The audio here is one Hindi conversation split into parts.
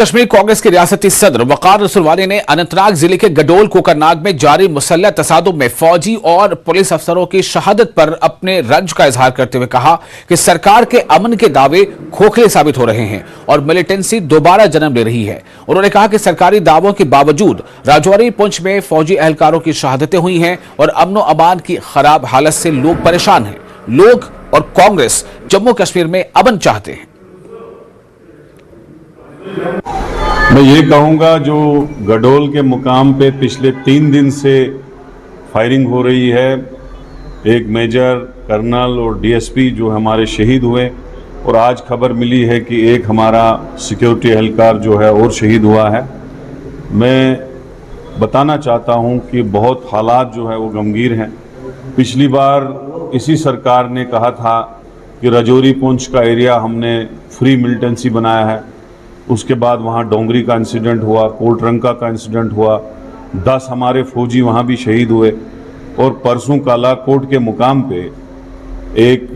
कश्मीर कांग्रेस के रियासती सदर वकार रसूलवानी ने अनंतनाग जिले के गडोल कोकरनाग में जारी मुसल्लह तसादुम में फौजी और पुलिस अफसरों की शहादत पर अपने रंज का इजहार करते हुए कहा कि सरकार के अमन के दावे खोखले साबित हो रहे हैं और मिलिटेंसी दोबारा जन्म ले रही है। उन्होंने कहा कि सरकारी दावों के बावजूद राजौरी पुंछ में फौजी एहलकारों की शहादतें हुई हैं और अमन अमान की खराब हालत से लोग परेशान हैं। लोग और कांग्रेस जम्मू कश्मीर में अमन चाहते हैं। मैं ये कहूँगा, जो गडोल के मुकाम पे पिछले 3 दिन से फायरिंग हो रही है, एक मेजर, कर्नल और डीएसपी जो हमारे शहीद हुए, और आज खबर मिली है कि एक हमारा सिक्योरिटी एहलकार जो है और शहीद हुआ है। मैं बताना चाहता हूँ कि बहुत हालात जो है वो गंभीर हैं। पिछली बार इसी सरकार ने कहा था कि राजौरी पुंछ का एरिया हमने फ्री मिलिटेंसी बनाया है। उसके बाद वहाँ डोंगरी का इंसिडेंट हुआ, कोटरंका का इंसिडेंट हुआ, 10 हमारे फौजी वहाँ भी शहीद हुए, और परसों कालाकोट के मुकाम पे एक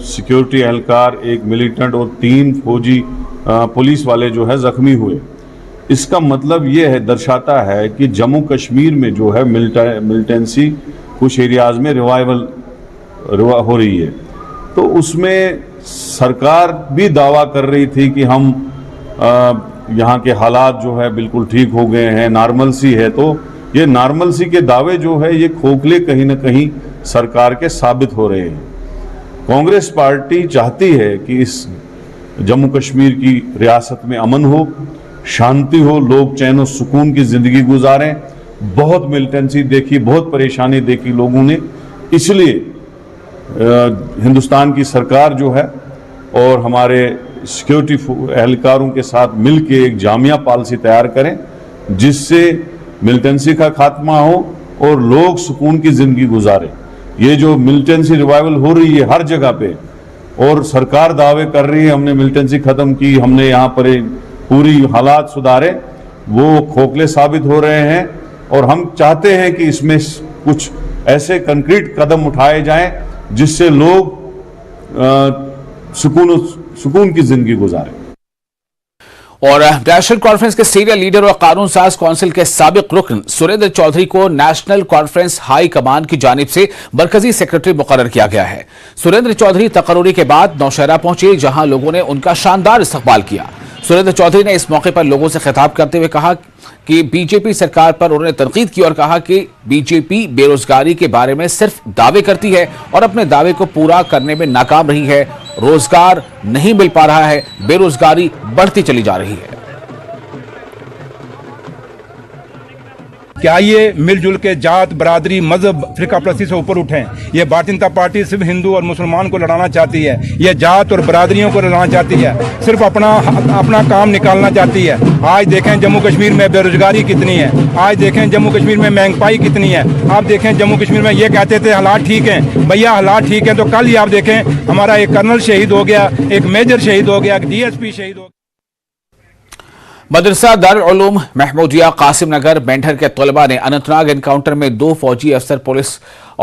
सिक्योरिटी एहलकार, एक मिलिटेंट और 3 फौजी पुलिस वाले जो है ज़ख्मी हुए। इसका मतलब ये है, दर्शाता है कि जम्मू कश्मीर में जो है मिलिटेंसी कुछ एरियाज़ में रिवाइवल हो रही है। तो उसमें सरकार भी दावा कर रही थी कि हम यहाँ के हालात जो है बिल्कुल ठीक हो गए हैं, नॉर्मलसी है। तो ये नॉर्मलसी के दावे जो है ये खोखले कहीं ना कहीं सरकार के साबित हो रहे हैं। कांग्रेस पार्टी चाहती है कि इस जम्मू कश्मीर की रियासत में अमन हो, शांति हो, लोग चैन और सुकून की ज़िंदगी गुजारें। बहुत मिलिटेंसी देखी, बहुत परेशानी देखी लोगों ने, इसलिए हिंदुस्तान की सरकार जो है और हमारे सिक्योरिटी एहलकारों के साथ मिलकर एक जामिया पॉलिसी तैयार करें, जिससे मिलिटेंसी का खात्मा हो और लोग सुकून की ज़िंदगी गुजारें। ये जो मिलिटेंसी रिवाइवल हो रही है हर जगह पे, और सरकार दावे कर रही है हमने मिलिटेंसी ख़त्म की, हमने यहाँ पर पूरी हालात सुधारे, वो खोखले साबित हो रहे हैं। और हम चाहते हैं कि इसमें कुछ ऐसे कंक्रीट कदम उठाए जाएं जिससे लोग सुकून की जिंदगी गुजारें। और नेशनल कॉन्फ्रेंस के सीनियर लीडर और कानून साज काउंसिल के साबिक रुकन सुरेंद्र चौधरी को नेशनल कॉन्फ्रेंस हाई कमान की जानिब से मरकजी सेक्रेटरी मुकर्रर किया गया है। सुरेंद्र चौधरी तकर्री के बाद नौशहरा पहुंचे, जहां लोगों ने उनका शानदार इस्तकबाल किया। सुरेंद्र चौधरी ने इस मौके पर लोगों से खिताब करते हुए कहा कि बीजेपी सरकार पर उन्होंने तनकीद की और कहा कि बीजेपी बेरोजगारी के बारे में सिर्फ दावे करती है और अपने दावे को पूरा करने में नाकाम रही है। रोजगार नहीं मिल पा रहा है, बेरोजगारी बढ़ती चली जा रही है। क्या ये मिलजुल के जात, बरादरी, मजहब, फिरका परस्ती से ऊपर उठें? ये भारतीय जनता पार्टी सिर्फ हिंदू और मुसलमान को लड़ाना चाहती है, ये जात और बरादरियों को लड़ाना चाहती है, सिर्फ अपना काम निकालना चाहती है। आज देखें जम्मू कश्मीर में बेरोजगारी कितनी है, आज देखें जम्मू कश्मीर में महंगाई कितनी है। आप देखें जम्मू कश्मीर में ये कहते थे हालात ठीक हैं, भैया हालात ठीक हैं, तो कल ही आप देखें हमारा एक कर्नल शहीद हो गया, एक मेजर शहीद हो गया, एक डीएसपी शहीद हो गया। मदरसा दारुल उलूम महमूदिया कासिम नगर मेंढर के तलबा ने अनंतनाग एनकाउंटर में 2 फौजी अफसर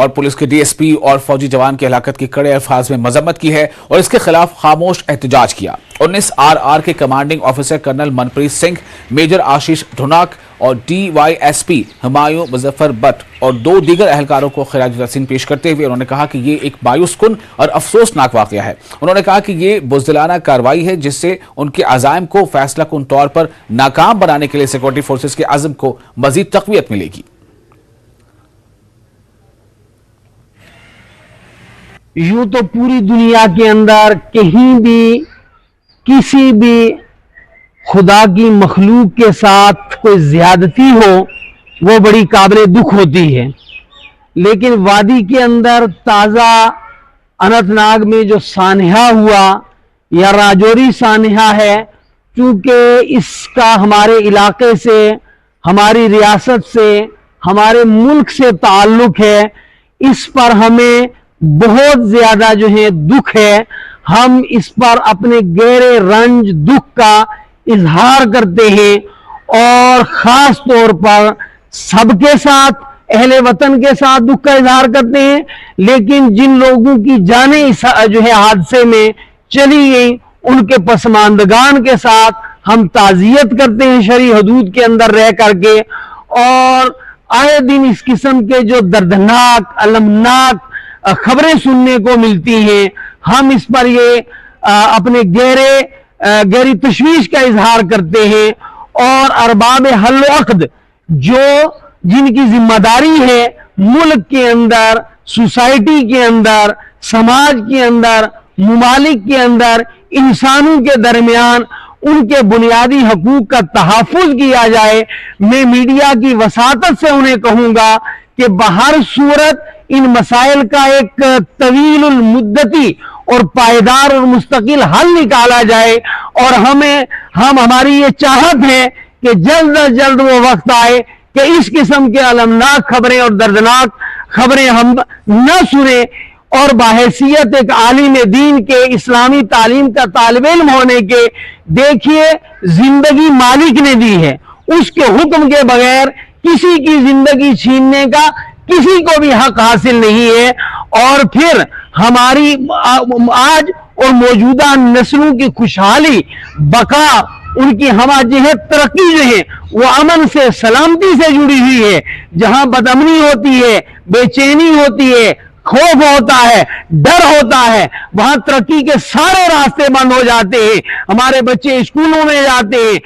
पुलिस के डीएसपी और फौजी जवान की हलाकत की कड़े अल्फाज में मजम्मत की है और इसके खिलाफ खामोश एहतजाज किया। 19 RR के commanding officer colonel Manpreet Singh, major Ashish Dhonak और DYSP हुमायूं मुजफ्फर बट और 2 दीगर एहलकारों को खिराज तहसीन पेश करते हुए उन्होंने कहा कि ये एक मायूसकुन और अफसोसनाक वाकया है। उन्होंने कहा कि ये बुज़दिलाना कार्रवाई है जिससे उनके अज़ाइम को फैसला कुन तौर पर नाकाम बनाने के लिए सिक्योरिटी फोर्सेस के अज़्म को मजीद तक़वियत मिलेगी। यूं तो पूरी दुनिया के अंदर कहीं भी किसी भी खुदा की मखलूक के साथ कोई ज्यादती हो वो बड़ी काबिल दुख होती है, लेकिन वादी के अंदर ताज़ा अनंतनाग में जो सानहा हुआ या राजौरी सानहा है, चूंकि इसका हमारे इलाके से, हमारी रियासत से, हमारे मुल्क से ताल्लुक है, इस पर हमें बहुत ज्यादा जो है दुख है। हम इस पर अपने गहरे रंज दुख का इजहार करते हैं और खास तौर पर सबके साथ, अहले वतन के साथ दुख का इजहार करते हैं। लेकिन जिन लोगों की जानें इस जो है हादसे में चली गई, उनके पसमानदगान के साथ हम ताजियत करते हैं शरई हदूद के अंदर रह करके। और आए दिन इस किस्म के जो दर्दनाक अलमनाक खबरें सुनने को मिलती हैं, हम इस पर ये अपने गहरी तशवीश का इजहार करते हैं। और अरबाब हल अक़द जिनकी जिम्मेदारी है मुल्क के अंदर, सोसाइटी के अंदर, समाज के अंदर, मुमालिक के अंदर इंसानों के दरमियान उनके बुनियादी हकूक का तहफ़्फ़ुज़ किया जाए, मैं मीडिया की वसातत से उन्हें कहूंगा कि बहर सूरत इन मसाइल का एक तवील मुद्दती और पायदार और मुस्तकिल हल निकाला जाए। और हमारी ये चाहत है कि जल्द अज जल्द वो वक्त आए कि इस किस्म के अलमनाक खबरें और दर्दनाक खबरें हम न सुने। और बाहैसियत एक आलिम दीन के, इस्लामी तालीम का तालिब इल्म होने के, देखिए जिंदगी मालिक ने दी है, उसके हुक्म के बगैर किसी की जिंदगी छीनने का किसी को भी हक हासिल नहीं है। और फिर हमारी आज और मौजूदा नस्लों की खुशहाली, बका, उनकी हमाजहत तरक्की जो है वो अमन से, सलामती से जुड़ी हुई है। जहां बदअमनी होती है, बेचैनी होती है, खौफ होता है, डर होता है, वहां तरक्की के सारे रास्ते बंद हो जाते हैं। हमारे बच्चे स्कूलों में जाते हैं,